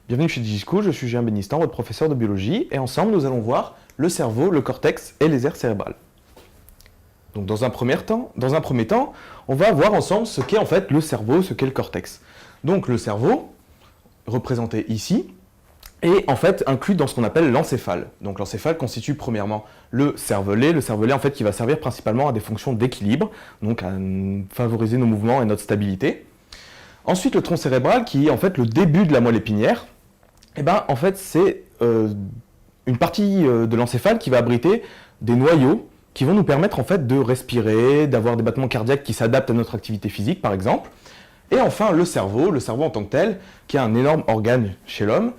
Bienvenue chez DigiSchool, je suis Julien Bénistan, votre professeur de biologie, et ensemble nous allons voir le cerveau, le cortex et les aires cérébrales. Donc dans un premier temps, on va voir ensemble ce qu'est en fait le cerveau, ce qu'est le cortex. Donc le cerveau, représenté ici, est en fait inclus dans ce qu'on appelle l'encéphale. Donc l'encéphale constitue premièrement le cervelet en fait qui va servir principalement à des fonctions d'équilibre, donc à favoriser nos mouvements et notre stabilité. Ensuite le tronc cérébral qui est en fait le début de la moelle épinière. Et ben en fait c'est une partie de l'encéphale qui va abriter des noyaux qui vont nous permettre en fait de respirer, d'avoir des battements cardiaques qui s'adaptent à notre activité physique par exemple. Et enfin le cerveau en tant que tel, qui est un énorme organe chez l'homme,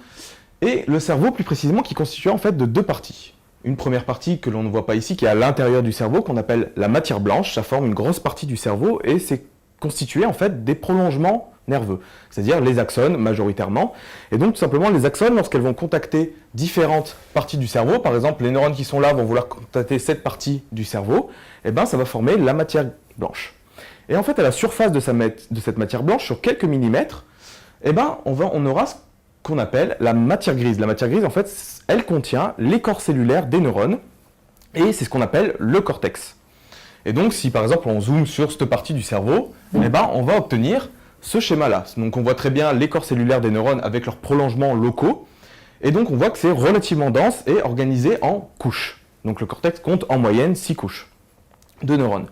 et le cerveau plus précisément qui constitue en fait de deux parties. Une première partie que l'on ne voit pas ici, qui est à l'intérieur du cerveau, qu'on appelle la matière blanche, ça forme une grosse partie du cerveau et c'est constitué en fait des prolongements nerveux, c'est-à-dire les axones majoritairement. Et donc tout simplement les axones, lorsqu'elles vont contacter différentes parties du cerveau, par exemple les neurones qui sont là vont vouloir contacter cette partie du cerveau, et ben ça va former la matière blanche. Et en fait à la surface de cette matière blanche, sur quelques millimètres, et ben on aura ce qu'on appelle la matière grise. La matière grise en fait elle contient les corps cellulaires des neurones, et c'est ce qu'on appelle le cortex. Et donc si par exemple on zoome sur cette partie du cerveau, et ben on va obtenir ce schéma-là. Donc on voit très bien les corps cellulaires des neurones avec leurs prolongements locaux. Et donc on voit que c'est relativement dense et organisé en couches. Donc le cortex compte en moyenne 6 couches de neurones.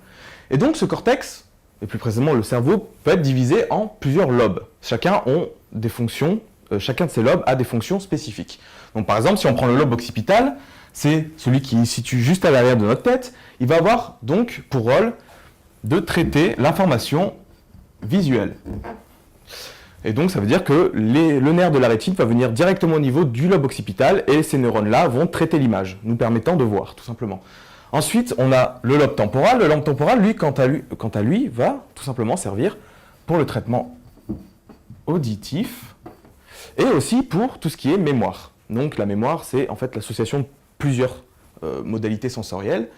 Et donc ce cortex, et plus précisément le cerveau, peut être divisé en plusieurs lobes. Chacun de ces lobes a des fonctions spécifiques. Donc par exemple, si on prend le lobe occipital, c'est celui qui se situe juste à l'arrière de notre tête, il va avoir donc pour rôle de traiter l'information visuelle. Et donc ça veut dire que le nerf de la rétine va venir directement au niveau du lobe occipital et ces neurones-là vont traiter l'image, nous permettant de voir, tout simplement. Ensuite, on a le lobe temporal. Le lobe temporal, lui, quant à lui, va tout simplement servir pour le traitement auditif et aussi pour tout ce qui est mémoire. Donc la mémoire, c'est en fait l'association de plusieurs modalités sensorielles,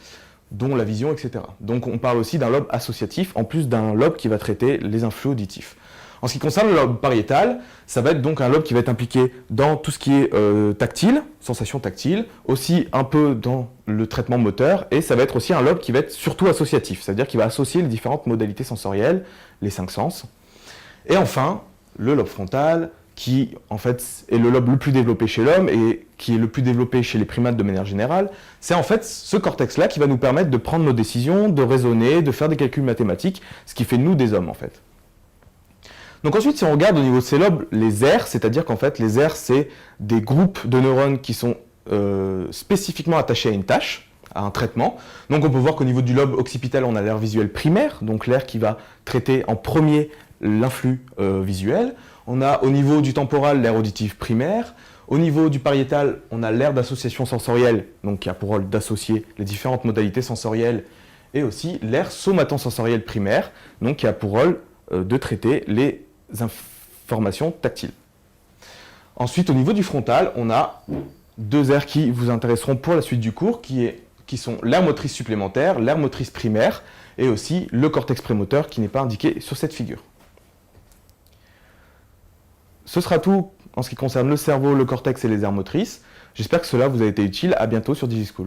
dont la vision, etc. Donc on parle aussi d'un lobe associatif, en plus d'un lobe qui va traiter les influx auditifs. En ce qui concerne le lobe pariétal, ça va être donc un lobe qui va être impliqué dans tout ce qui est tactile, sensation tactile, aussi un peu dans le traitement moteur, et ça va être aussi un lobe qui va être surtout associatif, c'est-à-dire qu'il va associer les différentes modalités sensorielles, les 5 sens. Et enfin, le lobe frontal, qui en fait est le lobe le plus développé chez l'homme et qui est le plus développé chez les primates de manière générale, c'est en fait ce cortex-là qui va nous permettre de prendre nos décisions, de raisonner, de faire des calculs mathématiques, ce qui fait de nous des hommes en fait. Donc ensuite, si on regarde au niveau de ces lobes, les aires, c'est-à-dire qu'en fait les aires, c'est des groupes de neurones qui sont spécifiquement attachés à une tâche, à un traitement. Donc on peut voir qu'au niveau du lobe occipital, on a l'aire visuelle primaire, donc l'aire qui va traiter en premier l'influx visuel. On a au niveau du temporal l'aire auditive primaire. Au niveau du pariétal, on a l'aire d'association sensorielle, donc qui a pour rôle d'associer les différentes modalités sensorielles, et aussi l'aire somatosensorielle primaire, donc qui a pour rôle de traiter les informations tactiles. Ensuite, au niveau du frontal, on a deux aires qui vous intéresseront pour la suite du cours, qui sont l'aire motrice supplémentaire, l'aire motrice primaire, et aussi le cortex prémoteur qui n'est pas indiqué sur cette figure. Ce sera tout en ce qui concerne le cerveau, le cortex et les aires motrices. J'espère que cela vous a été utile. À bientôt sur DigiSchool.